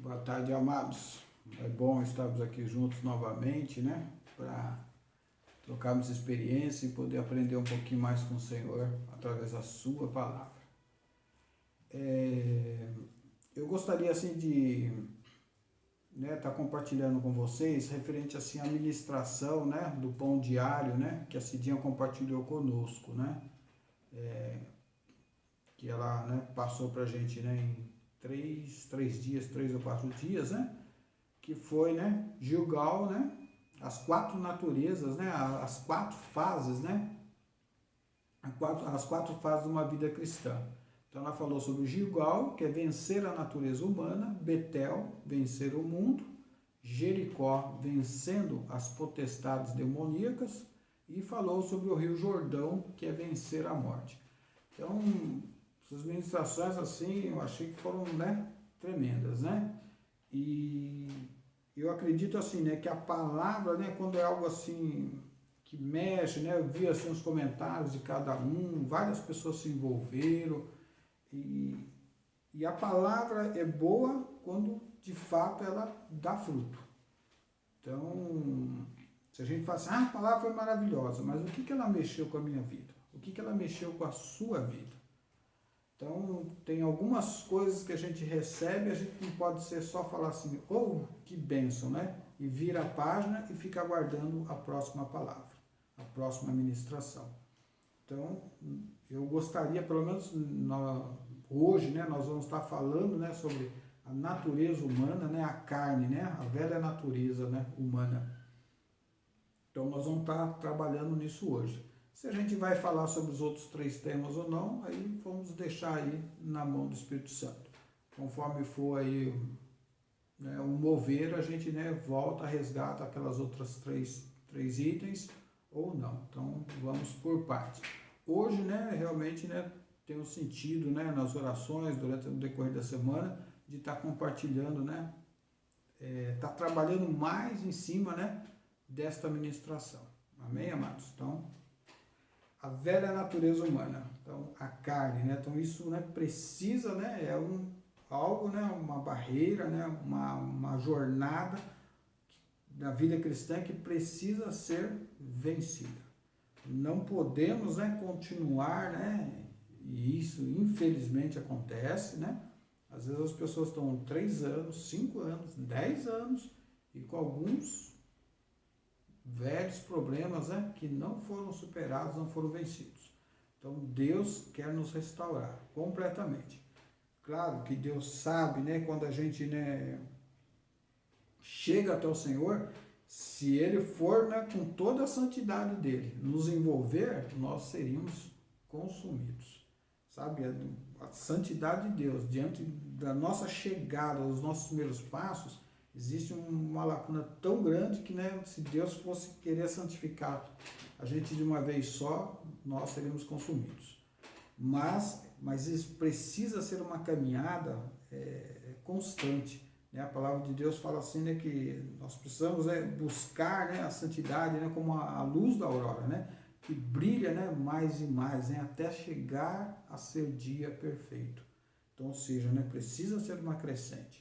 Boa tarde, amados. É bom estarmos aqui juntos novamente, né? Para trocarmos experiência e poder aprender um pouquinho mais com o Senhor através da Sua palavra. Eu gostaria assim de estar compartilhando com vocês referente assim à ministração, né, do pão diário, né, que a Cidinha compartilhou conosco, né? Que ela, né, passou para a gente, né, em três ou quatro dias, né? Que foi, né, Gilgal, né, as quatro naturezas, né, as quatro fases, né, as quatro fases de uma vida cristã. Então ela falou sobre Gilgal, que é vencer a natureza humana, Betel, vencer o mundo, Jericó, vencendo as potestades demoníacas, e falou sobre o Rio Jordão, que é vencer a morte. Então, essas ministrações assim, eu achei que foram, né, tremendas, né? E eu acredito assim, né, que a palavra, né, quando é algo assim que mexe, né, eu vi assim os comentários de cada um, várias pessoas se envolveram e a palavra é boa quando de fato ela dá fruto. Então, se a gente fala assim, a palavra foi maravilhosa, mas o que ela mexeu com a minha vida? O que ela mexeu com a sua vida? Então, tem algumas coisas que a gente recebe, a gente não pode ser só falar assim, oh, que bênção, né? E vira a página e fica aguardando a próxima palavra, a próxima ministração. Então, eu gostaria, pelo menos hoje, né, nós vamos estar falando, né, sobre a natureza humana, né, a carne, né, a velha natureza, né, humana. Então, nós vamos estar trabalhando nisso hoje. Se a gente vai falar sobre os outros três temas ou não, aí vamos deixar aí na mão do Espírito Santo. Conforme for aí, né, o mover, a gente, né, volta, resgata aquelas outras três itens ou não. Então, vamos por parte. Hoje, né, realmente, né, tem um sentido, né, nas orações, durante o decorrer da semana, de estar compartilhando, né, estar trabalhando mais em cima, né, desta ministração. Amém, amados? Então, a velha natureza humana, então a carne, né? Então isso, né, precisa, né, algo, né, uma barreira, né, uma jornada da vida cristã que precisa ser vencida. Não podemos, né, continuar, né, e isso infelizmente acontece, né? Às vezes as pessoas estão 3 anos, 5 anos, 10 anos e com alguns velhos problemas, né, que não foram superados, não foram vencidos. Então Deus quer nos restaurar completamente. Claro que Deus sabe, né, quando a gente, né, chega até o Senhor, se Ele for, né, com toda a santidade dele nos envolver, nós seríamos consumidos. Sabe, a santidade de Deus diante da nossa chegada, dos nossos primeiros passos, existe uma lacuna tão grande que, né, se Deus fosse querer santificar a gente de uma vez só, nós seríamos consumidos. Mas isso precisa ser uma caminhada constante. Né? A palavra de Deus fala assim, né, que nós precisamos buscar, né, a santidade, né, como a luz da aurora, né, que brilha, né, mais e mais, né, até chegar a ser dia perfeito. Então, ou seja, né, precisa ser uma crescente.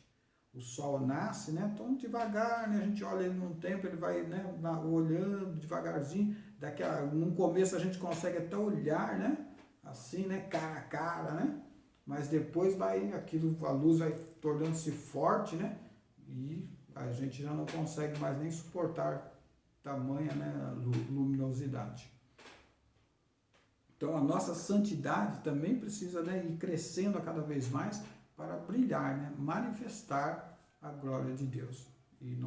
O sol nasce, né, tão devagar, né, a gente olha ele num tempo, ele vai, né, olhando devagarzinho, no começo a gente consegue até olhar, né, assim, né, cara a cara, né, mas depois vai, a luz vai tornando-se forte, né, e a gente já não consegue mais nem suportar tamanha, né, luminosidade. Então a nossa santidade também precisa, né, ir crescendo a cada vez mais para brilhar, né, manifestar a glória de Deus. E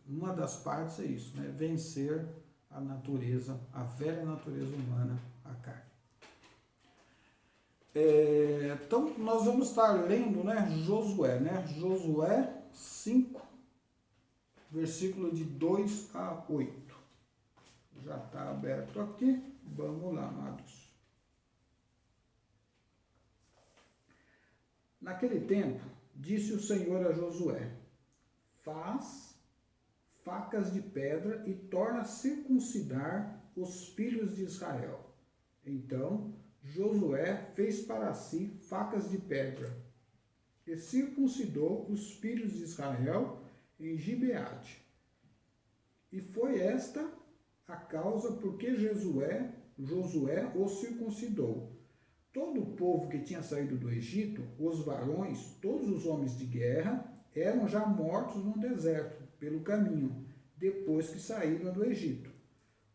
uma das partes é isso, né, vencer a natureza, a velha natureza humana, a carne. Então nós vamos estar lendo, né, Josué 5, versículo de 2 a 8. Já está aberto aqui, vamos lá, amados. Naquele tempo, disse o Senhor a Josué, faz facas de pedra e torna a circuncidar os filhos de Israel. Então Josué fez para si facas de pedra e circuncidou os filhos de Israel em Gibeade. E foi esta a causa por que Josué os circuncidou. Todo o povo que tinha saído do Egito, os varões, todos os homens de guerra, eram já mortos no deserto, pelo caminho, depois que saíram do Egito.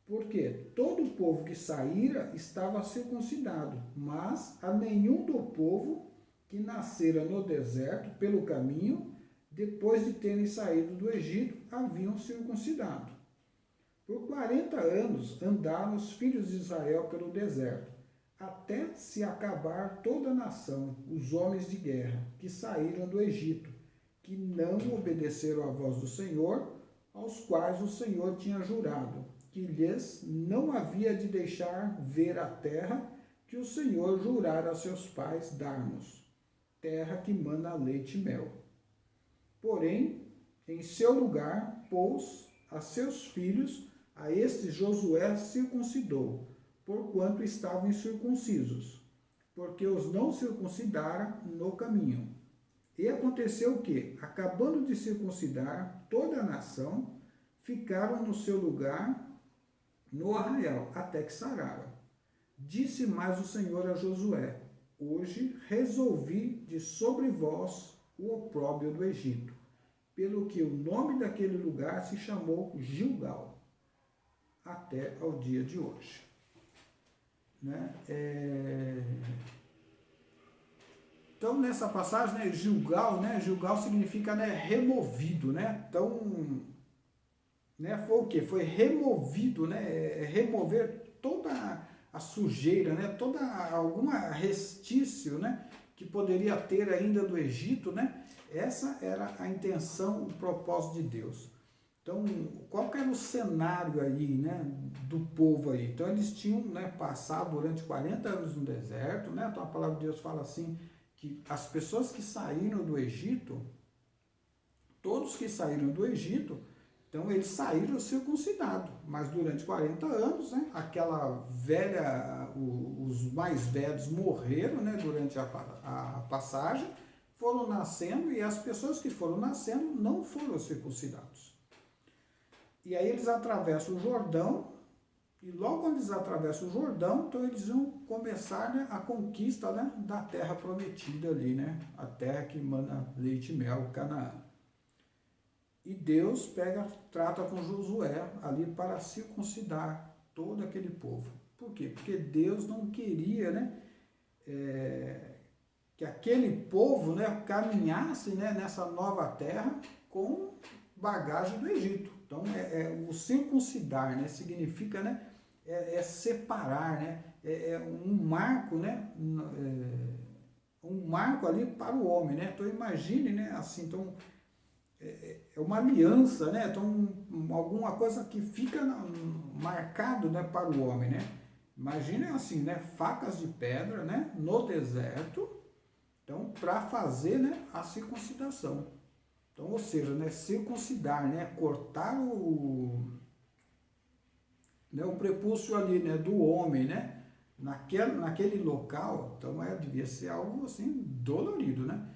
Porque todo o povo que saíra estava circuncidado, mas a nenhum do povo que nascera no deserto, pelo caminho, depois de terem saído do Egito, haviam circuncidado. Por 40 anos andaram os filhos de Israel pelo deserto, até se acabar toda a nação, os homens de guerra, que saíram do Egito, que não obedeceram à voz do Senhor, aos quais o Senhor tinha jurado, que lhes não havia de deixar ver a terra que o Senhor jurara a seus pais dar-nos, terra que mana leite e mel. Porém, em seu lugar, pôs a seus filhos, a estes Josué circuncidou, porquanto estavam incircuncisos, porque os não circuncidaram no caminho. E aconteceu que, acabando de circuncidar toda a nação, ficaram no seu lugar no arraial, até que sararam. Disse mais o Senhor a Josué: hoje resolvi de sobre vós o opróbrio do Egito, pelo que o nome daquele lugar se chamou Gilgal, até ao dia de hoje. Né? Então, nessa passagem, né, Gilgal significa, né, removido, né? Então, né, foi o quê? Foi removido, né? Remover toda a sujeira, né? Toda alguma restício, né, que poderia ter ainda do Egito, né? Essa era a intenção, o propósito de Deus. Então, qual que era o cenário aí, né, do povo aí? Então, eles tinham, né, passado durante 40 anos no deserto, né? Então, a palavra de Deus fala assim, que as pessoas que saíram do Egito, todos que saíram do Egito, então eles saíram circuncidados, mas durante 40 anos, né, aquela velha, os mais velhos morreram, né, durante a passagem, foram nascendo, e as pessoas que foram nascendo não foram circuncidados. E aí eles atravessam o Jordão, e logo quando eles atravessam o Jordão, então eles vão começar, né, a conquista, né, da terra prometida ali, né, a terra que mana leite e mel, Canaã. E Deus trata com Josué ali para circuncidar todo aquele povo. Por quê? Porque Deus não queria, né, que aquele povo, né, caminhasse, né, nessa nova terra com bagagem do Egito. Então, o circuncidar, né, significa, né, separar, né, um marco, né, um marco ali para o homem, né. Então, imagine, né, assim, então, é uma aliança, né, então, alguma coisa que fica marcado, né, para o homem, né. Imagine assim, né, facas de pedra, né, no deserto, então, para fazer, né, a circuncidação. Então, ou seja, né, circuncidar, né, cortar o prepúcio ali, né, do homem, né, naquele local, então devia ser algo assim dolorido, né,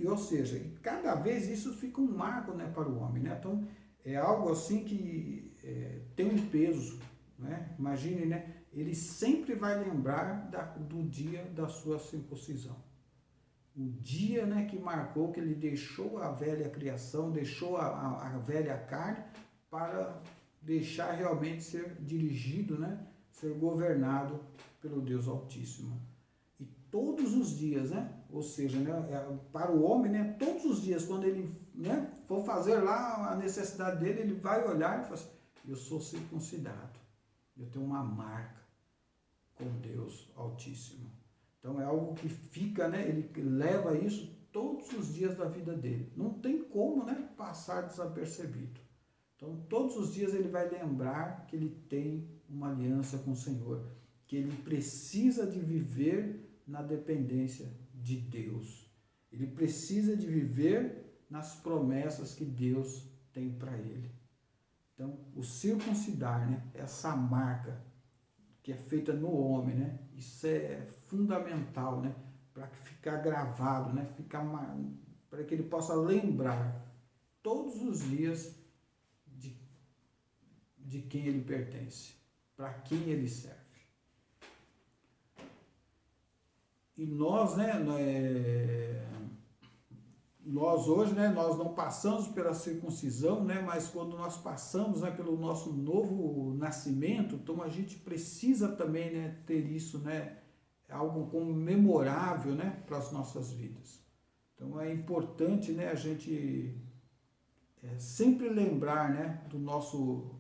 ou seja, cada vez isso fica um marco, né, para o homem, né, então é algo assim que tem um peso, né, imagine, né, ele sempre vai lembrar do dia da sua circuncisão. O dia, né, que marcou, que ele deixou a velha criação, deixou a velha carne, para deixar realmente ser dirigido, né, ser governado pelo Deus Altíssimo. E todos os dias, né, ou seja, né, para o homem, né, todos os dias, quando ele, né, for fazer lá a necessidade dele, ele vai olhar e fala assim: eu sou circuncidado, eu tenho uma marca com Deus Altíssimo. Então é algo que fica, né, ele leva isso todos os dias da vida dele. Não tem como, né, passar desapercebido. Então todos os dias ele vai lembrar que ele tem uma aliança com o Senhor, que ele precisa de viver na dependência de Deus. Ele precisa de viver nas promessas que Deus tem para ele. Então o circuncidar, né, essa marca que é feita no homem, né? Isso é fundamental, né, para ficar gravado, né? Para que ele possa lembrar todos os dias de quem ele pertence, para quem ele serve. E nós, né, nós hoje, né, nós não passamos pela circuncisão, né, mas quando nós passamos, né, pelo nosso novo nascimento, então a gente precisa também, né, ter isso, né, algo como memorável, né, para as nossas vidas. Então é importante, né, a gente sempre lembrar, né, do nosso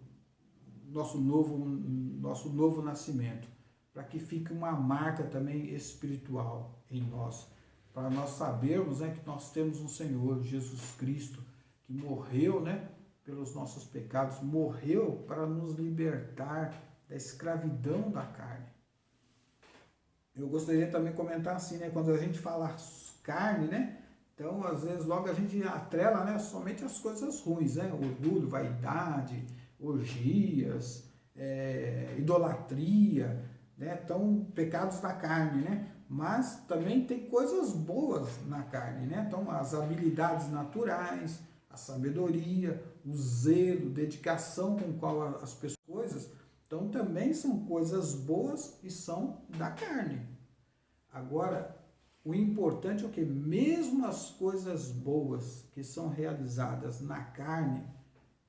novo nascimento, para que fique uma marca também espiritual em nós, para nós sabermos, né, que nós temos um Senhor, Jesus Cristo, que morreu, né, pelos nossos pecados, morreu para nos libertar da escravidão da carne. Eu gostaria também de comentar assim, né, quando a gente fala carne, né, então às vezes logo a gente atrela, né, somente as coisas ruins, né, orgulho, vaidade, orgias, idolatria, né? Então, pecados da carne, né? Mas também tem coisas boas na carne, né? Então, as habilidades naturais, a sabedoria, o zelo, dedicação com qual as pessoas, então também são coisas boas e são da carne. Agora, o importante é o que? Mesmo as coisas boas que são realizadas na carne,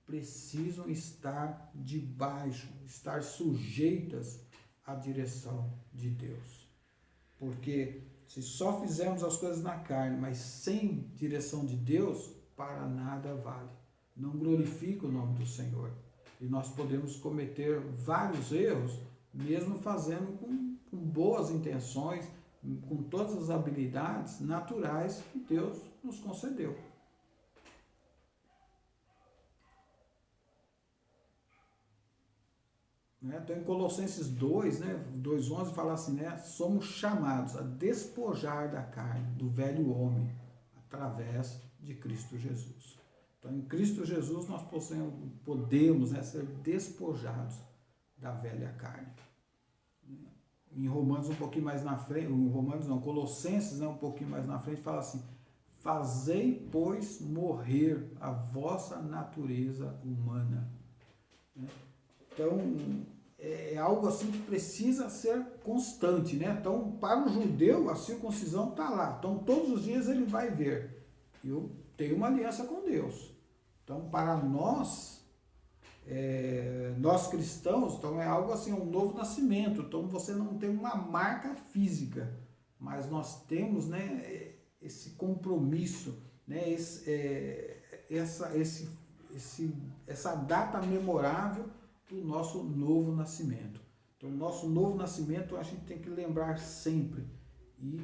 precisam estar debaixo, estar sujeitas à direção de Deus. Porque se só fizermos as coisas na carne, mas sem direção de Deus, para nada vale. Não glorifica o nome do Senhor. E nós podemos cometer vários erros, mesmo fazendo com boas intenções, com todas as habilidades naturais que Deus nos concedeu. Então, em Colossenses 2, né, 2,11 fala assim, né, somos chamados a despojar da carne, do velho homem, através de Cristo Jesus. Então, em Cristo Jesus, nós podemos, né, ser despojados da velha carne. Em Romanos, um pouquinho mais na frente, Colossenses, né, um pouquinho mais na frente, fala assim, fazei, pois, morrer a vossa natureza humana. Então, é algo assim que precisa ser constante, né? Então, para o judeu, a circuncisão está lá. Então, todos os dias ele vai ver. Eu tenho uma aliança com Deus. Então, para nós, nós cristãos, então é algo assim, um novo nascimento. Então, você não tem uma marca física, mas nós temos, né, esse compromisso, né, essa data memorável do nosso novo nascimento. Então, o nosso novo nascimento a gente tem que lembrar sempre e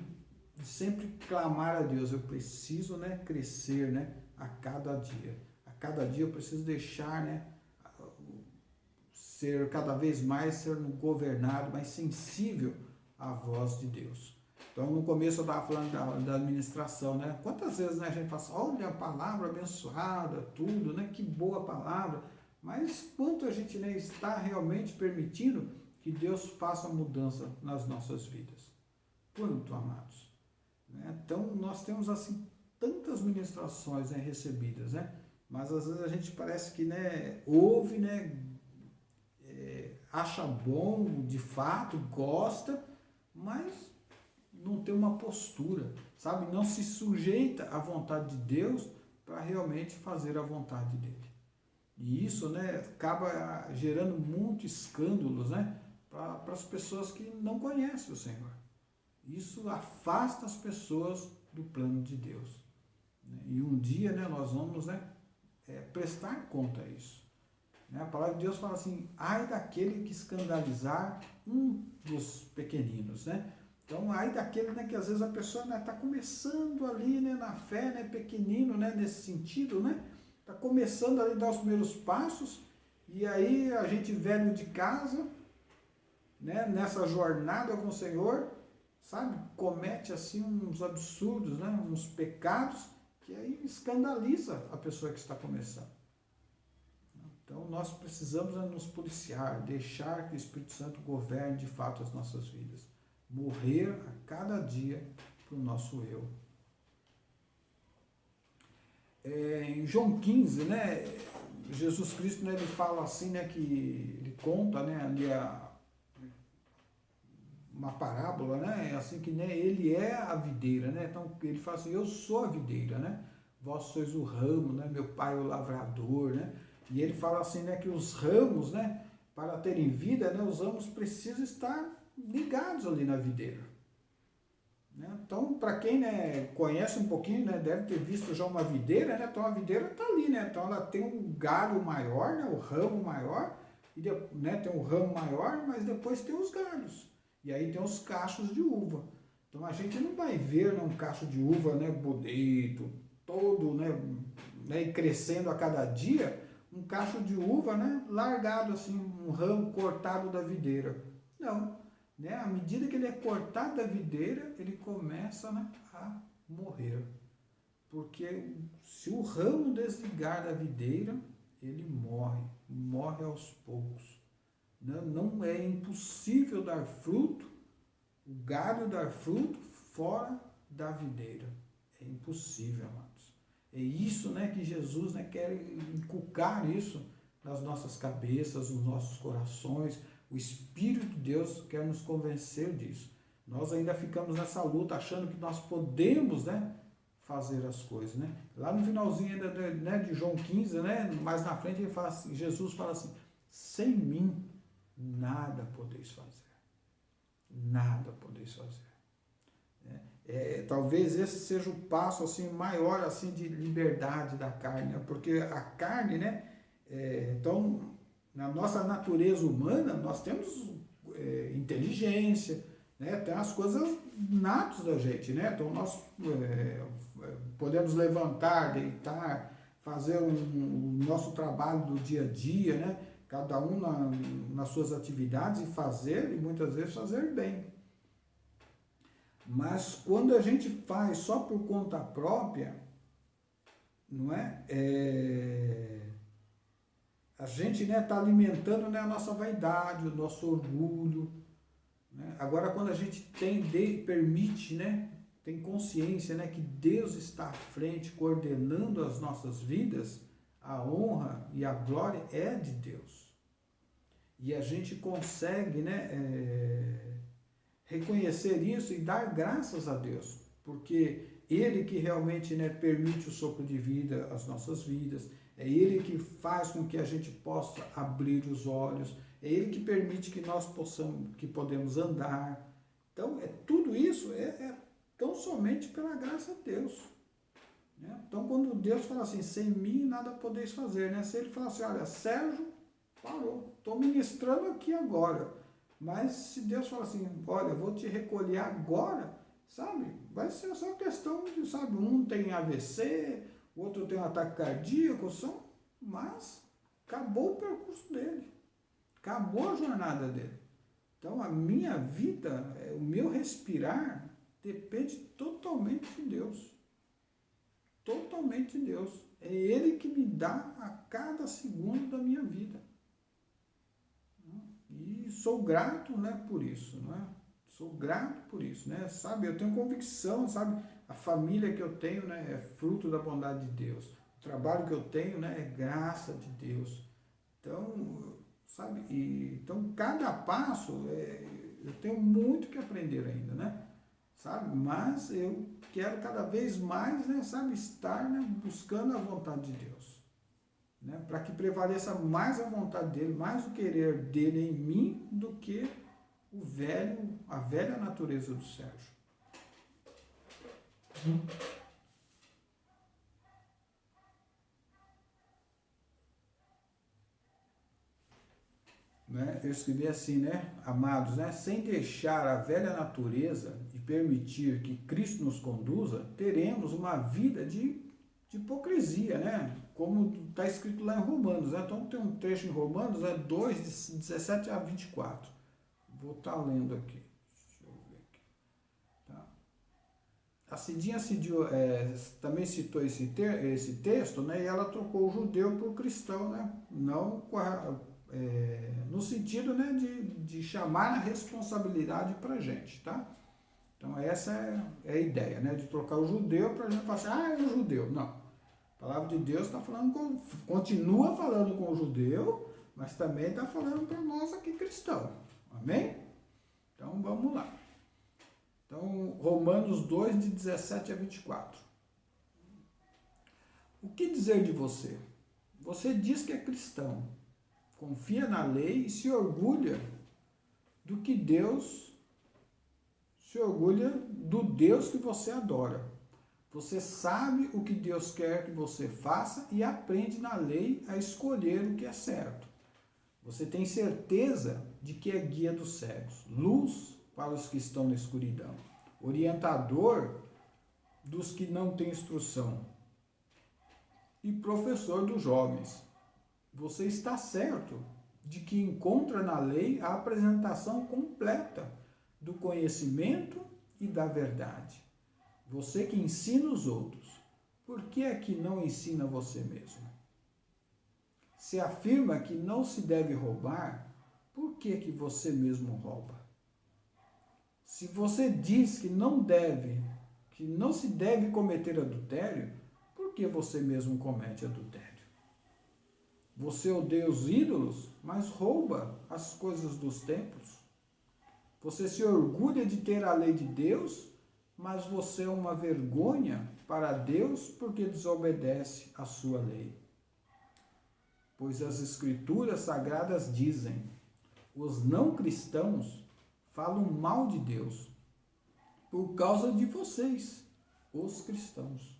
sempre clamar a Deus. Eu preciso, né, crescer, né, a cada dia. A cada dia eu preciso deixar, né, ser cada vez mais ser governado, mais sensível à voz de Deus. Então, no começo eu estava falando da administração, né? Quantas vezes, né, a gente fala assim, olha a palavra abençoada, tudo, né? Que boa palavra. Mas quanto a gente, né, está realmente permitindo que Deus faça mudança nas nossas vidas? Quanto, amados? Né? Então, nós temos assim tantas ministrações, né, recebidas, né? Mas às vezes a gente parece que, né, ouve, né, acha bom, de fato, gosta, mas não tem uma postura, sabe? Não se sujeita à vontade de Deus para realmente fazer a vontade dele. E isso, né, acaba gerando muitos escândalos, né, para as pessoas que não conhecem o Senhor. Isso afasta as pessoas do plano de Deus. E um dia, né, nós vamos, né, prestar conta a isso. A palavra de Deus fala assim, ai daquele que escandalizar um dos pequeninos, né? Então, ai daquele, né, que às vezes a pessoa está, né, começando ali, né, na fé, né, pequenino, né, nesse sentido, né? Está começando ali a dar os primeiros passos, e aí a gente velho de casa, né, nessa jornada com o Senhor, sabe, comete assim uns absurdos, né, uns pecados, que aí escandaliza a pessoa que está começando. Então nós precisamos, né, nos policiar, deixar que o Espírito Santo governe de fato as nossas vidas. Morrer a cada dia para o nosso eu. Em João 15, né, Jesus Cristo, né, ele fala assim, né, que ele conta, né, ali uma parábola, né, assim que, né, ele é a videira, né, então ele fala assim, eu sou a videira, né, vós sois o ramo, né, meu pai é o lavrador, né, e ele fala assim, né, que os ramos, né, para terem vida, né, os ramos precisam estar ligados ali na videira. Né? Então, para quem, né, conhece um pouquinho, né, deve ter visto já uma videira, né, então a videira está ali, né, então ela tem um galho maior, né, o ramo maior, e né, tem um ramo maior, mas depois tem os galhos, e aí tem os cachos de uva. Então a gente não vai ver, né, um cacho de uva, né, bonito, todo, né, e crescendo a cada dia, um cacho de uva, né, largado assim, um ramo cortado da videira. Não. Né? À medida que ele é cortado da videira, ele começa, né, a morrer. Porque se o ramo desligar da videira, ele morre aos poucos. Não é impossível dar fruto, o galho dar fruto fora da videira. É impossível, amados. É isso, né, que Jesus, né, quer inculcar isso nas nossas cabeças, nos nossos corações. O Espírito de Deus quer nos convencer disso. Nós ainda ficamos nessa luta achando que nós podemos, né, fazer as coisas. Né? Lá no finalzinho ainda, né, de João 15, né, mais na frente, ele fala assim, Jesus fala assim, sem mim nada podeis fazer. Nada podeis fazer. Talvez esse seja o passo assim, maior assim, de liberdade da carne, né? Porque a carne, né, então, na nossa natureza humana, nós temos inteligência, né? Tem as coisas natas da gente, né? Então, nós podemos levantar, deitar, fazer o nosso trabalho do dia a dia, né? Cada um nas suas atividades e fazer, e muitas vezes fazer bem. Mas quando a gente faz só por conta própria, não é? A gente, né, está alimentando, né, a nossa vaidade, o nosso orgulho. Né? Agora, quando a gente permite, né, tem consciência, né, que Deus está à frente, coordenando as nossas vidas, a honra e a glória é de Deus. E a gente consegue, né, reconhecer isso e dar graças a Deus, porque Ele que realmente, né, permite o sopro de vida às nossas vidas, é Ele que faz com que a gente possa abrir os olhos, é Ele que permite que nós podemos andar. Então, tudo isso é tão somente pela graça de Deus. Né? Então, quando Deus fala assim, sem mim nada podeis fazer, né? Se Ele fala assim, olha, Sérgio, parou, estou ministrando aqui agora, mas se Deus fala assim, olha, eu vou te recolher agora, sabe? Vai ser só questão de, sabe, um tem AVC, o outro tem um ataque cardíaco, mas acabou o percurso dele, acabou a jornada dele. Então a minha vida, o meu respirar, depende totalmente de Deus. Totalmente de Deus. É Ele que me dá a cada segundo da minha vida. E sou grato, né, por isso, não é? Sou grato por isso, né? Sabe, eu tenho convicção, sabe? A família que eu tenho, né, é fruto da bondade de Deus. O trabalho que eu tenho, né, é graça de Deus. Então, sabe? Então, cada passo, eu tenho muito que aprender ainda, né? Sabe? Mas eu quero cada vez mais, né, sabe, estar, né, buscando a vontade de Deus. Né, para que prevaleça mais a vontade dele, mais o querer dele em mim do que a velha natureza do Sérgio. Né, eu escrevi assim, né, amados, né, sem deixar a velha natureza e permitir que Cristo nos conduza, teremos uma vida de hipocrisia, né? Como está escrito lá em Romanos, né? Então tem um trecho em Romanos, 2, de 17 a 24. Vou estar lendo aqui. Deixa eu ver aqui. Tá. A Cidinha também citou esse texto, né? E ela trocou o judeu por cristão, né? Não no sentido, né, de chamar a responsabilidade para a gente, tá? Então essa é a ideia, né? De trocar o judeu para a gente falar assim, é o judeu. Não. A palavra de Deus está falando continua falando com o judeu, mas também está falando para nós aqui cristãos. Amém? Então vamos lá. Então, Romanos 2, de 17 a 24. O que dizer de você? Você diz que é cristão, confia na lei e se orgulha do que Deus, se orgulha do Deus que você adora. Você sabe o que Deus quer que você faça e aprende na lei a escolher o que é certo. Você tem certeza de que é guia dos cegos, luz para os que estão na escuridão, orientador dos que não têm instrução e professor dos jovens. Você está certo de que encontra na lei a apresentação completa do conhecimento e da verdade. Você que ensina os outros, por que é que não ensina você mesmo? Se afirma que não se deve roubar, por que que você mesmo rouba? Se você diz que não se deve cometer adultério, por que você mesmo comete adultério? Você odeia os ídolos, mas rouba as coisas dos templos. Você se orgulha de ter a lei de Deus, mas você é uma vergonha para Deus porque desobedece a sua lei. Pois as Escrituras Sagradas dizem: os não cristãos falam mal de Deus por causa de vocês, os cristãos.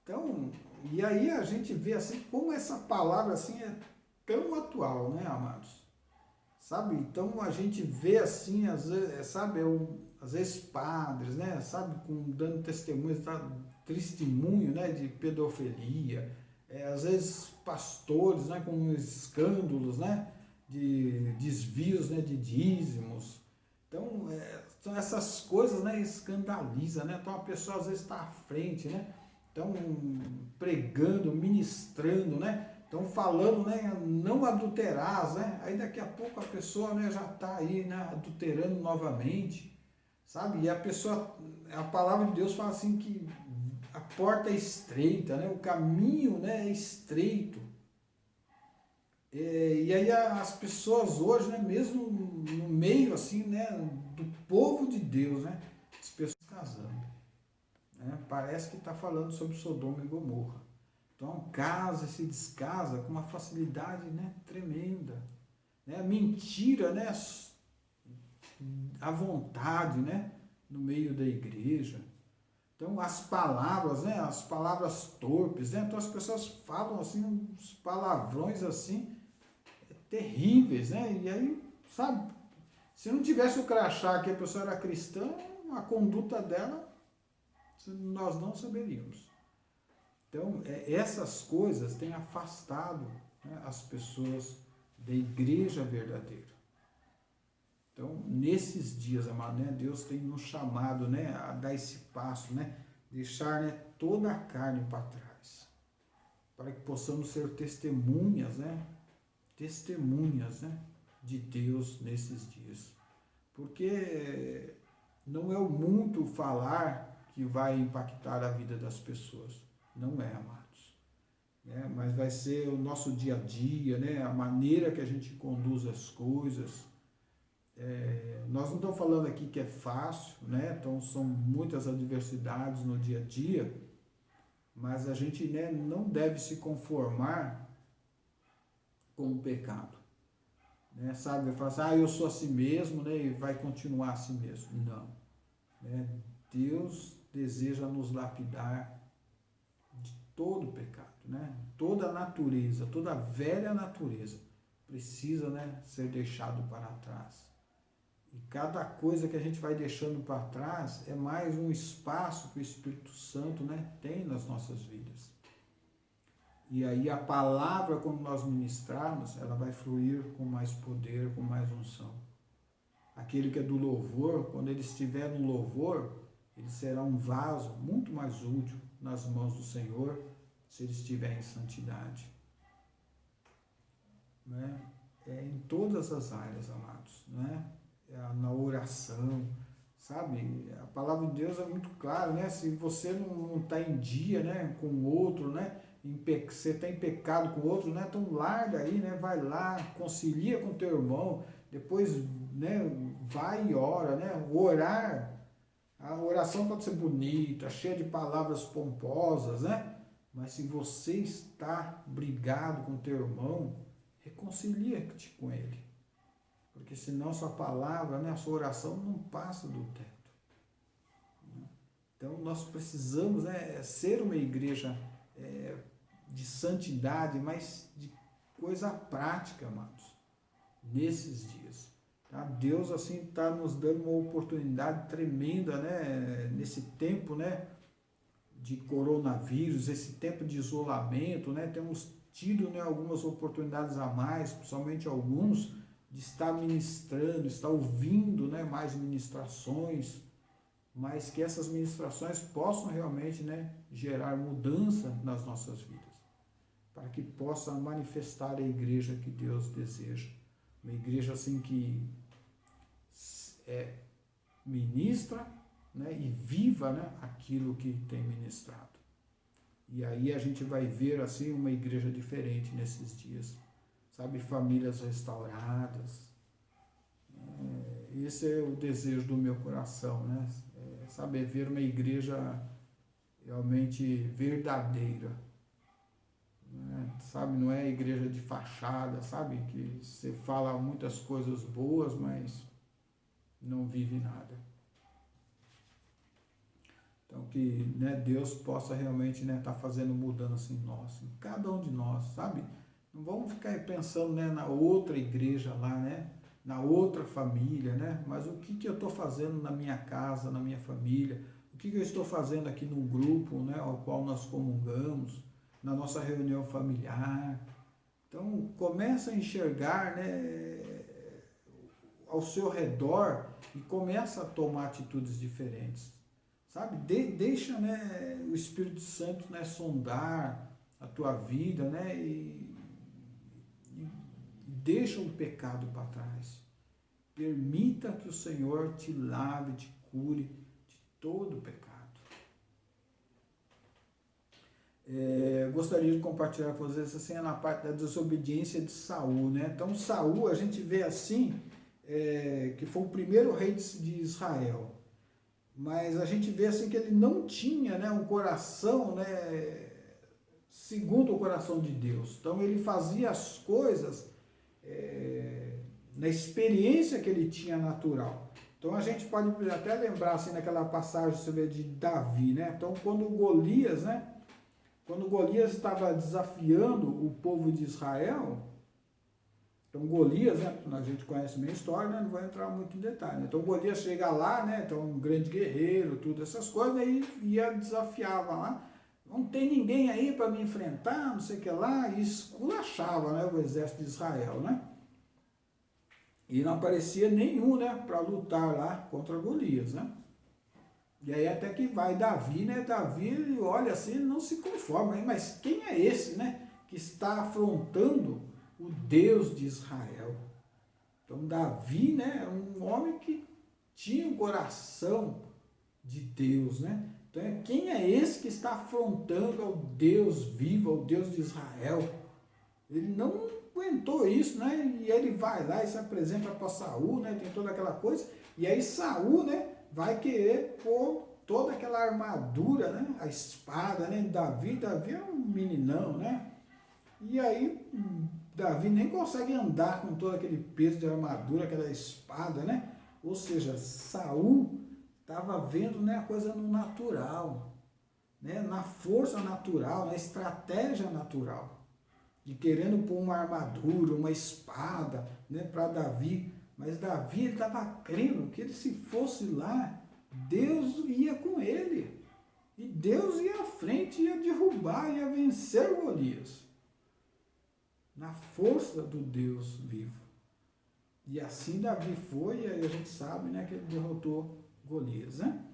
Então, e aí a gente vê assim como essa palavra assim é tão atual, né, amados? Sabe? Então a gente vê assim, às vezes, sabe, às vezes padres, né, sabe, dando testemunho, né, de pedofilia, às vezes pastores, né, com escândalos, né, de desvios, né, de dízimos. Então, são essas coisas, né, escandaliza, né? Então a pessoa às vezes está à frente, né? Então, pregando, ministrando, né? Então, falando, né? Não adulterarás, né? Aí daqui a pouco a pessoa, né, já está aí, né, adulterando novamente, sabe? E a pessoa, a palavra de Deus fala assim que a porta é estreita, né? O caminho, né, é estreito. E aí as pessoas hoje, né, mesmo no meio, assim, né, do povo de Deus, né? As pessoas casando. Parece que está falando sobre Sodoma e Gomorra. Então, casa e se descasa com uma facilidade, né, tremenda. Né? Mentira, né, à vontade, né, no meio da igreja. Então, as palavras, né, as palavras torpes, né? Então as pessoas falam assim, uns palavrões assim, terríveis, né? E aí, sabe, se não tivesse o crachá que a pessoa era cristã, a conduta dela nós não saberíamos. Então, essas coisas têm afastado, né, as pessoas da igreja verdadeira. Então, nesses dias, amado, né, Deus tem nos chamado, né, a dar esse passo, né, deixar, né, toda a carne para trás, para que possamos ser testemunhas, né, de Deus nesses dias. Porque não é o muito falar que vai impactar a vida das pessoas. Não é, amados. Mas vai ser o nosso dia a dia, né? A maneira que a gente conduz as coisas. Nós não estamos falando aqui que é fácil, né? Então são muitas adversidades no dia a dia, mas a gente, né, não deve se conformar com o pecado. Né? Sabe, vai falar assim, eu sou assim mesmo, né? E vai continuar assim mesmo. Não. Né? Deus deseja nos lapidar de todo o pecado, né? Toda a natureza, toda a velha natureza precisa, né, ser deixado para trás. E cada coisa que a gente vai deixando para trás é mais um espaço que o Espírito Santo, né, tem nas nossas vidas. E aí a palavra, quando nós ministrarmos, ela vai fluir com mais poder, com mais unção. Aquele que é do louvor, quando ele estiver no louvor, ele será um vaso muito mais útil nas mãos do Senhor, se ele estiver em santidade. Né? Em todas as áreas, amados. Né? Na oração, sabe? A palavra de Deus é muito clara, né? Se você não está em dia, né, com o outro, né? Você está em pecado com o outro, né? Então larga aí, né? Vai lá, concilia com teu irmão, depois, né? Vai e ora, né? Orar, a oração pode ser bonita, cheia de palavras pomposas, né? Mas se você está brigado com teu irmão, reconcilia-te com ele. Porque senão sua palavra, né, a sua oração não passa do teto. Então nós precisamos, né, ser uma igreja de santidade, mas de coisa prática, amados, nesses dias. Tá? Deus assim está nos dando uma oportunidade tremenda, né, nesse tempo, né, de coronavírus, esse tempo de isolamento, né, temos tido, né, algumas oportunidades a mais, principalmente alguns, de estar ministrando, estar ouvindo, né, mais ministrações, mas que essas ministrações possam realmente, né, gerar mudança nas nossas vidas, para que possa manifestar a igreja que Deus deseja. Uma igreja assim que ministra, né, e viva, né, aquilo que tem ministrado. E aí a gente vai ver assim uma igreja diferente nesses dias. Sabe, famílias restauradas. Esse é o desejo do meu coração, né? Sabe, ver uma igreja realmente verdadeira. Né? Sabe, não é igreja de fachada, sabe? Que você fala muitas coisas boas, mas não vive nada. Então que, né, Deus possa realmente, né, tá fazendo mudança em nós, em cada um de nós, sabe? Não vamos ficar pensando, né, na outra igreja lá, né, na outra família, né? Mas o que eu estou fazendo na minha casa, na minha família? O que eu estou fazendo aqui no grupo, né, ao qual nós comungamos, na nossa reunião familiar? Então começa a enxergar, né, ao seu redor e começa a tomar atitudes diferentes, sabe? Deixa, né, o Espírito Santo, né, sondar a tua vida, né, e deixa o pecado para trás. Permita que o Senhor te lave, te cure de todo o pecado. Gostaria de compartilhar com vocês assim, na parte da desobediência de Saul, né? Então Saul, a gente vê assim, que foi o primeiro rei de Israel. Mas a gente vê assim que ele não tinha, né, um coração, né, segundo o coração de Deus. Então ele fazia as coisas na experiência que ele tinha natural. Então a gente pode até lembrar assim naquela passagem, você vê, de Davi, né? Então quando Golias estava desafiando o povo de Israel, então Golias, né, a gente conhece a minha história, né, não vou entrar muito em detalhe, né? Então Golias chega lá, né, então um grande guerreiro, tudo essas coisas, aí ia desafiava lá, não tem ninguém aí para me enfrentar, não sei o que lá, e esculachava, né, o exército de Israel, né? E não aparecia nenhum, né, para lutar lá contra Golias, né? E aí até que vai Davi, né? Davi, ele olha assim, ele não se conforma, mas quem é esse, né, que está afrontando o Deus de Israel? Então Davi, né, era um homem que tinha um coração de Deus, né? Então quem é esse que está afrontando ao Deus vivo, ao Deus de Israel? Ele não aguentou isso, né? E ele vai lá e se apresenta para Saul, né? Tem toda aquela coisa. E aí Saul, né, vai querer pôr toda aquela armadura, né? A espada, né? Davi é um meninão, né? E aí Davi nem consegue andar com todo aquele peso de armadura, aquela espada, né? Ou seja, Saul estava vendo, né, a coisa no natural, né? Na força natural, na estratégia natural, de querendo pôr uma armadura, uma espada, né, para Davi. Mas Davi estava crendo que ele, se fosse lá, Deus ia com ele. E Deus ia à frente, ia derrubar, ia vencer Golias. Na força do Deus vivo. E assim Davi foi, e aí a gente sabe, né, que ele derrotou Golias, né?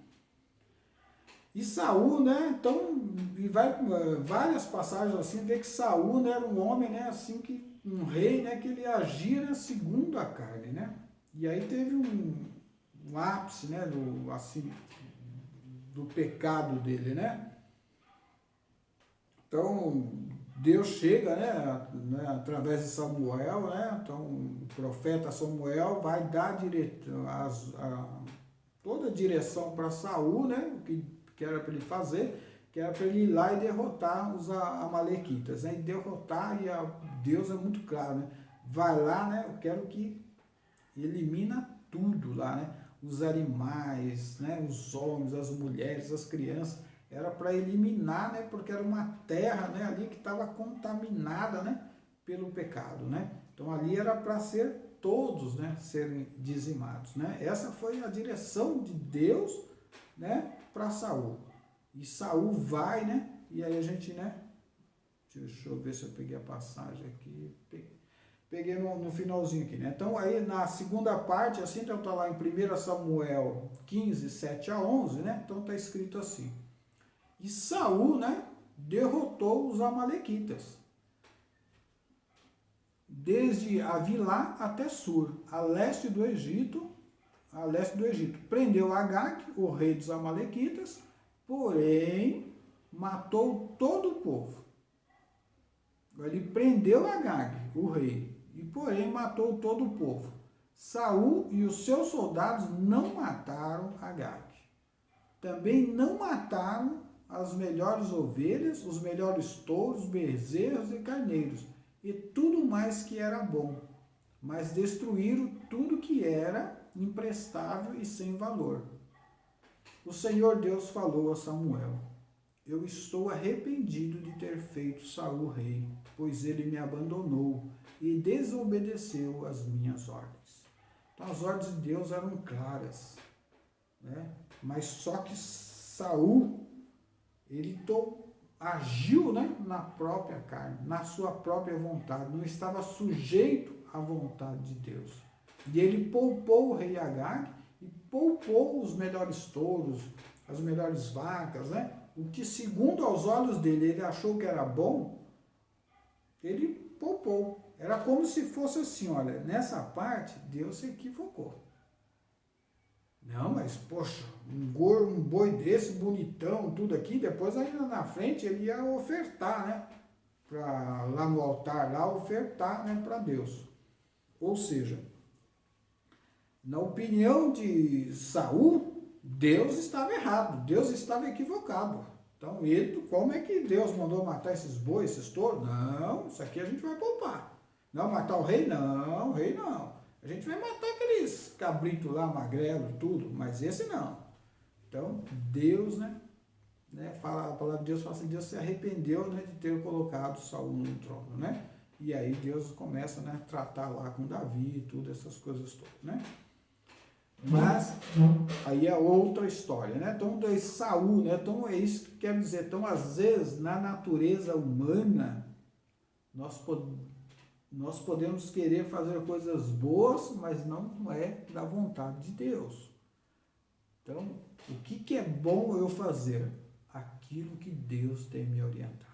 E Saul, né, então, e vai várias passagens assim, vê que Saul, né, era um homem, né, assim, que um rei, né, que ele agia, né, segundo a carne, né? E aí teve um ápice, né, do pecado dele, né? Então, Deus chega, né, através de Samuel, né? Então, o profeta Samuel vai dar toda a direção para Saul, né? O que era para ele fazer, que era para ele ir lá e derrotar os amalequitas, né? E derrotar, Deus é muito claro, né? Vai lá, né? Eu quero que elimina tudo lá, né? Os animais, né? Os homens, as mulheres, as crianças, era para eliminar, né? Porque era uma terra, né? Ali que estava contaminada, né? Pelo pecado, né? Então ali era para ser todos, né? Serem dizimados, né? Essa foi a direção de Deus, né? Para Saul. E Saul vai, né? E aí a gente, né? Deixa eu ver se eu peguei a passagem aqui. Peguei no finalzinho aqui, né? Então, aí na segunda parte, assim, então tá lá em 1 Samuel 15, 7 a 11, né? Então tá escrito assim. E Saul, né? Derrotou os amalequitas, desde Avilá até Sur, a leste do Egito, Prendeu Agag, o rei dos amalequitas, porém matou todo o povo. Ele prendeu Agag, o rei, e porém matou todo o povo. Saul e os seus soldados não mataram Agag. Também não mataram as melhores ovelhas, os melhores touros, bezerros e carneiros, e tudo mais que era bom, mas destruíram tudo que era imprestável e sem valor. O Senhor Deus falou a Samuel: eu estou arrependido de ter feito Saul rei, pois ele me abandonou e desobedeceu às minhas ordens. Então as ordens de Deus eram claras, né? Mas só que Saul, ele agiu, né, na própria carne, na sua própria vontade, não estava sujeito à vontade de Deus. E ele poupou o rei Agag e poupou os melhores touros, as melhores vacas, né? O que, segundo aos olhos dele, ele achou que era bom, ele poupou. Era como se fosse assim, olha, nessa parte, Deus se equivocou. Não, mas, poxa, um boi desse, bonitão, tudo aqui, depois ainda na frente ele ia ofertar, né? Lá no altar, lá ofertar, né, para Deus. Ou seja, na opinião de Saul, Deus estava errado, Deus estava equivocado. Então, como é que Deus mandou matar esses bois, esses touros? Não, isso aqui a gente vai poupar. Não, matar o rei? Não, o rei não. A gente vai matar aqueles cabritos lá, magrelo, tudo, mas esse não. Então, Deus, né, a palavra de Deus fala assim, Deus se arrependeu, né, de ter colocado Saul no trono, né? E aí Deus começa, né, a tratar lá com Davi e tudo, essas coisas todas, né? Mas aí é outra história, né? Então, Saul, né? Então, é isso que quer dizer. Então, às vezes, na natureza humana, nós podemos querer fazer coisas boas, mas não é da vontade de Deus. Então, o que é bom eu fazer? Aquilo que Deus tem me orientado.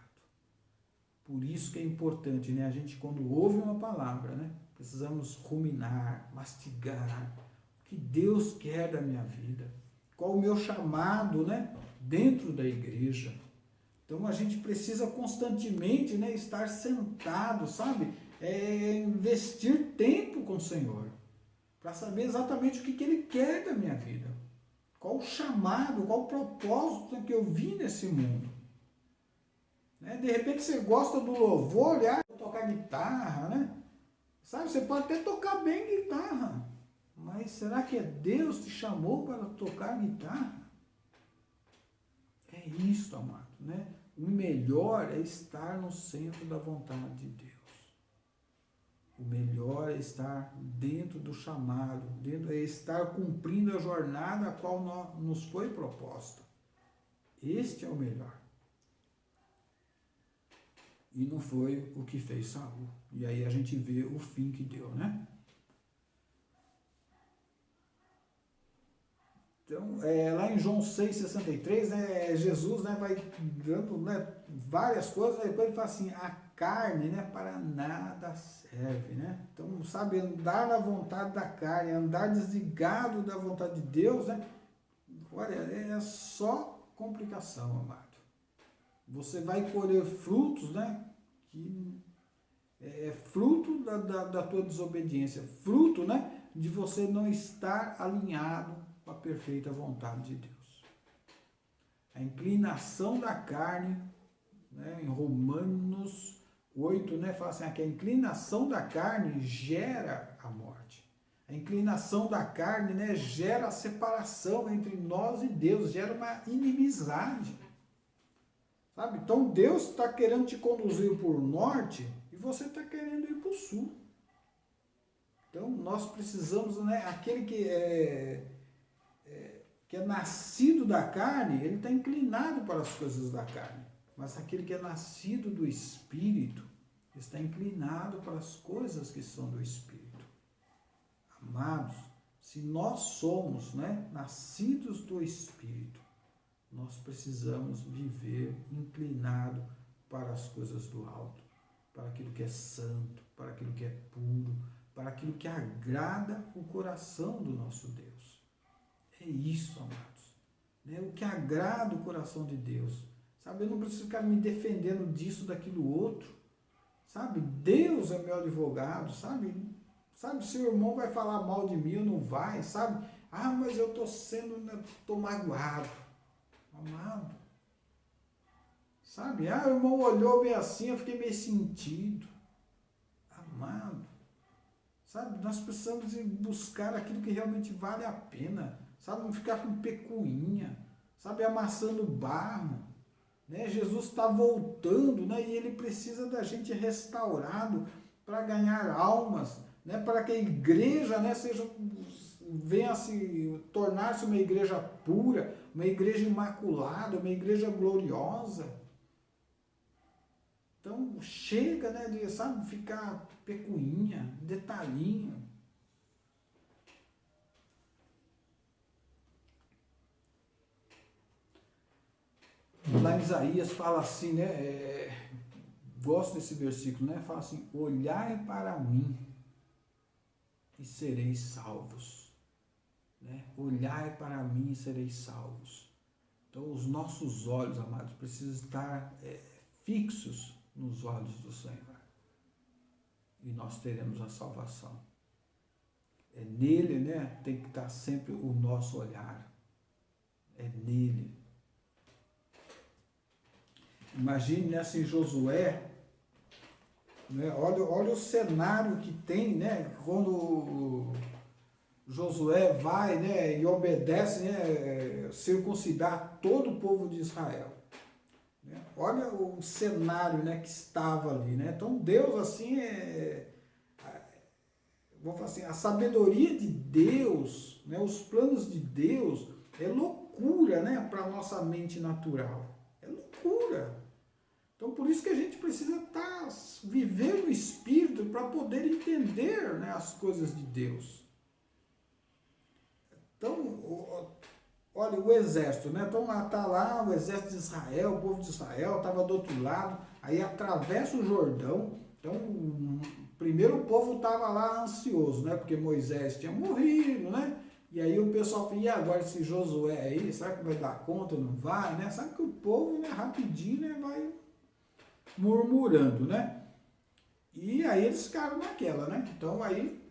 Por isso que é importante, né? A gente, quando ouve uma palavra, né? Precisamos ruminar, mastigar, o que Deus quer da minha vida, qual o meu chamado, né? Dentro da igreja. Então, a gente precisa constantemente, né? Estar sentado, sabe? Investir tempo com o Senhor, para saber exatamente o que Ele quer da minha vida. Qual o chamado, qual o propósito que eu vim nesse mundo. Né? De repente você gosta do louvor, tocar guitarra, né? Sabe, você pode até tocar bem guitarra, mas será que Deus te chamou para tocar guitarra? É isso, amado, né? O melhor é estar no centro da vontade de Deus. O melhor é estar dentro do chamado, é estar cumprindo a jornada a qual nos foi proposta. Este é o melhor. E não foi o que fez Saul. E aí a gente vê o fim que deu, né? Então, lá em João 6,63, né, Jesus, né, vai dando, né, várias coisas, né, depois ele fala assim, a carne, né, para nada serve, né? Então, sabe, andar na vontade da carne, andar desligado da vontade de Deus, né? Olha, é só complicação, amado. Você vai colher frutos, né, que é fruto da tua desobediência, fruto, né, de você não estar alinhado com a perfeita vontade de Deus. A inclinação da carne, né, em Romanos 8, né, fala assim, que a inclinação da carne gera a morte. A inclinação da carne, né, gera a separação entre nós e Deus, gera uma inimizade. Sabe? Então Deus está querendo te conduzir para o norte e você está querendo ir para o sul. Então nós precisamos, né, aquele que é nascido da carne, ele está inclinado para as coisas da carne. Mas aquele que é nascido do Espírito está inclinado para as coisas que são do Espírito. Amados, se nós somos, né, nascidos do Espírito, nós precisamos viver inclinado para as coisas do alto, para aquilo que é santo, para aquilo que é puro, para aquilo que agrada o coração do nosso Deus. É isso, amados. Né? O que agrada o coração de Deus. Sabe, eu não preciso ficar me defendendo disso, daquilo outro. Sabe, Deus é meu advogado, sabe? Sabe, se o irmão vai falar mal de mim, eu não vai, sabe? Ah, mas eu estou magoado. Amado. Sabe? Ah, o irmão olhou bem assim, eu fiquei meio sentido. Amado. Sabe? Nós precisamos ir buscar aquilo que realmente vale a pena. Sabe? Não ficar com pecuinha. Sabe? Amassando barro. Né? Jesus está voltando, né? E ele precisa da gente restaurado para ganhar almas, né? Para que a igreja, né, venha a se tornar-se uma igreja pura, uma igreja imaculada, uma igreja gloriosa. Então chega, né, de, sabe, ficar pecuinha, detalhinho. Lá em Isaías fala assim, né, gosto desse versículo, né, fala assim, olhai para mim e sereis salvos. Né? Olhai para mim e sereis salvos. Então os nossos olhos, amados, precisam estar fixos nos olhos do Senhor. E nós teremos a salvação. É nele, né? Tem que estar sempre o nosso olhar. É nele. Imagine, né, assim, Josué, né? Olha o cenário que tem, né? Quando Josué vai, né, e obedece, né, circuncidar todo o povo de Israel. Né? Olha o cenário, né, que estava ali. Né? Então Deus, assim, vou falar assim, a sabedoria de Deus, né, os planos de Deus, é loucura, né, para a nossa mente natural. É loucura. Então por isso que a gente precisa viver no Espírito para poder entender, né, as coisas de Deus. Então, olha, o exército, né? Então está lá o exército de Israel, o povo de Israel estava do outro lado, aí atravessa o Jordão. Então, primeiro o povo estava lá ansioso, né? Porque Moisés tinha morrido, né? E aí o pessoal falou, e agora esse Josué aí, será que vai dar conta ou não vai, né? Sabe que o povo, né, rapidinho, né, vai murmurando, né? E aí eles ficaram naquela, né? Então aí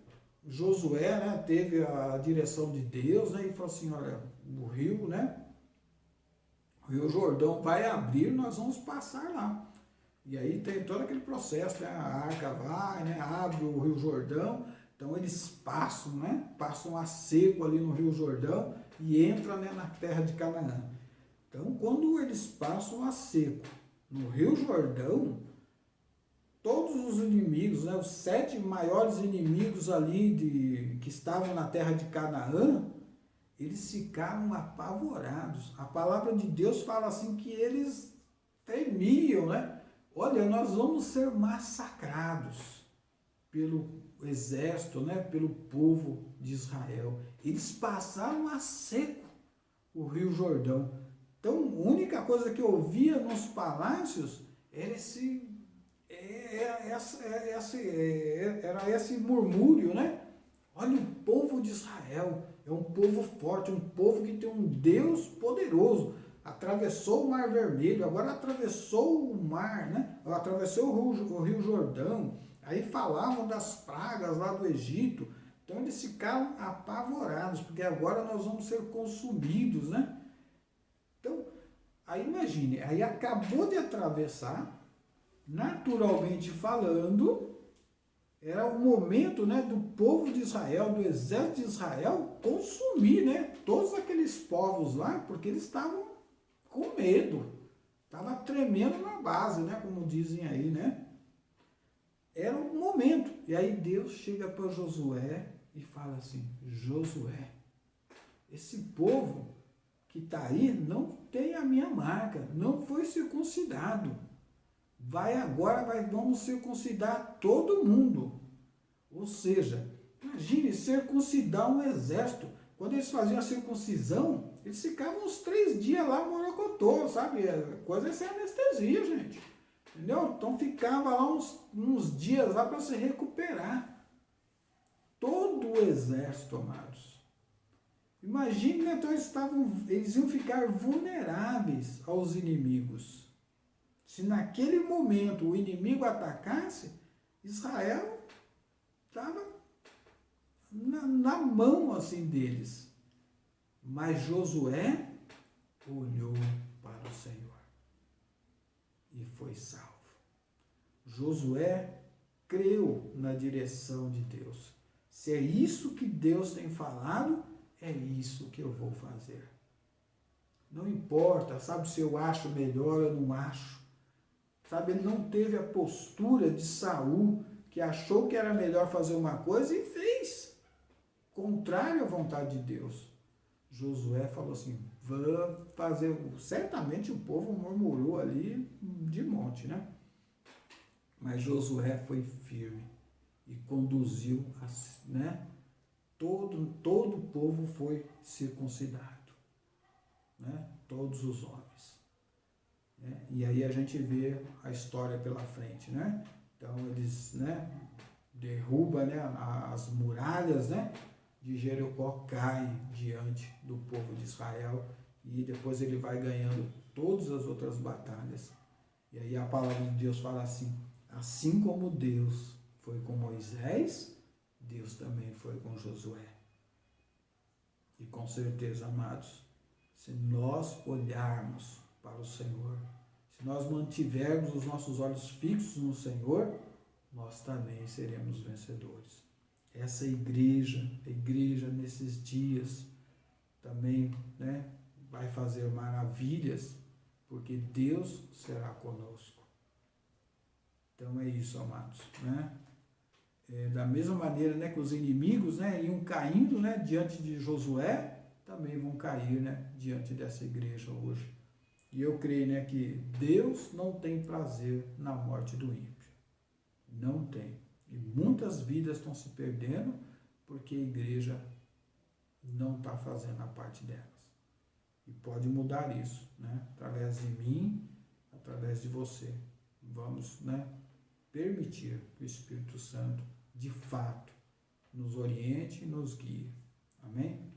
Josué, né, teve a direção de Deus, né, e falou assim, olha, o rio, né, o Rio Jordão vai abrir, nós vamos passar lá. E aí tem todo aquele processo, né, a arca vai, né, abre o Rio Jordão, então eles passam, né, passam a seco ali no Rio Jordão e entram, né, na terra de Canaã. Então quando eles passam a seco no Rio Jordão, todos os inimigos, né, os 7 maiores inimigos ali que estavam na terra de Canaã, eles ficaram apavorados. A palavra de Deus fala assim que eles temiam, né? Olha, nós vamos ser massacrados pelo exército, né, pelo povo de Israel. Eles passaram a seco o Rio Jordão. Então, a única coisa que eu via nos palácios era era esse murmúrio, né? Olha o povo de Israel, é um povo forte, um povo que tem um Deus poderoso. Atravessou o Mar Vermelho, agora atravessou o mar, né? Atravessou o Rio Jordão. Aí falavam das pragas lá do Egito. Então eles ficaram apavorados, porque agora nós vamos ser consumidos, né? Então, aí imagine, aí acabou de atravessar, naturalmente falando, era o momento, né, do povo de Israel, do exército de Israel, consumir, né, todos aqueles povos lá, porque eles estavam com medo, estavam tremendo na base, né, como dizem aí, né? Era o momento. E aí Deus chega para Josué e fala assim: Josué, esse povo que está aí não tem a minha marca, não foi circuncidado. Vamos circuncidar todo mundo. Ou seja, imagine circuncidar um exército. Quando eles faziam a circuncisão, eles ficavam uns 3 dias lá morocotô, sabe? Coisa é sem anestesia, gente. Entendeu? Então ficava lá uns dias lá para se recuperar. Todo o exército, amados. Imagine, então eles iam ficar vulneráveis aos inimigos. Se naquele momento o inimigo atacasse, Israel estava na mão assim deles. Mas Josué olhou para o Senhor e foi salvo. Josué creu na direção de Deus. Se é isso que Deus tem falado, é isso que eu vou fazer. Não importa, sabe, se eu acho melhor ou não acho. Sabe, ele não teve a postura de Saul, que achou que era melhor fazer uma coisa e fez, contrário à vontade de Deus. Josué falou assim: vamos fazer. Certamente o povo murmurou ali de monte, né? Mas Josué foi firme e conduziu, né? Todo o povo foi circuncidado, né? Todos os homens. Né? E aí a gente vê a história pela frente, né? Então eles, né, derrubam, né, as muralhas, né, de Jericó, caem diante do povo de Israel e depois ele vai ganhando todas as outras batalhas. E aí a palavra de Deus fala assim como Deus foi com Moisés, Deus também foi com Josué. E com certeza, amados, se nós olharmos para o Senhor, se nós mantivermos os nossos olhos fixos no Senhor, nós também seremos vencedores. Essa igreja, a igreja nesses dias, também, né, vai fazer maravilhas, porque Deus será conosco. Então é isso, amados, né? Da mesma maneira, né, que os inimigos, né, iam caindo, né, diante de Josué, também vão cair, né, diante dessa igreja hoje. E eu creio, né, que Deus não tem prazer na morte do ímpio. Não tem. E muitas vidas estão se perdendo porque a igreja não está fazendo a parte delas. E pode mudar isso, né, através de mim, através de você. Vamos, né, permitir que o Espírito Santo, de fato, nos oriente e nos guie. Amém?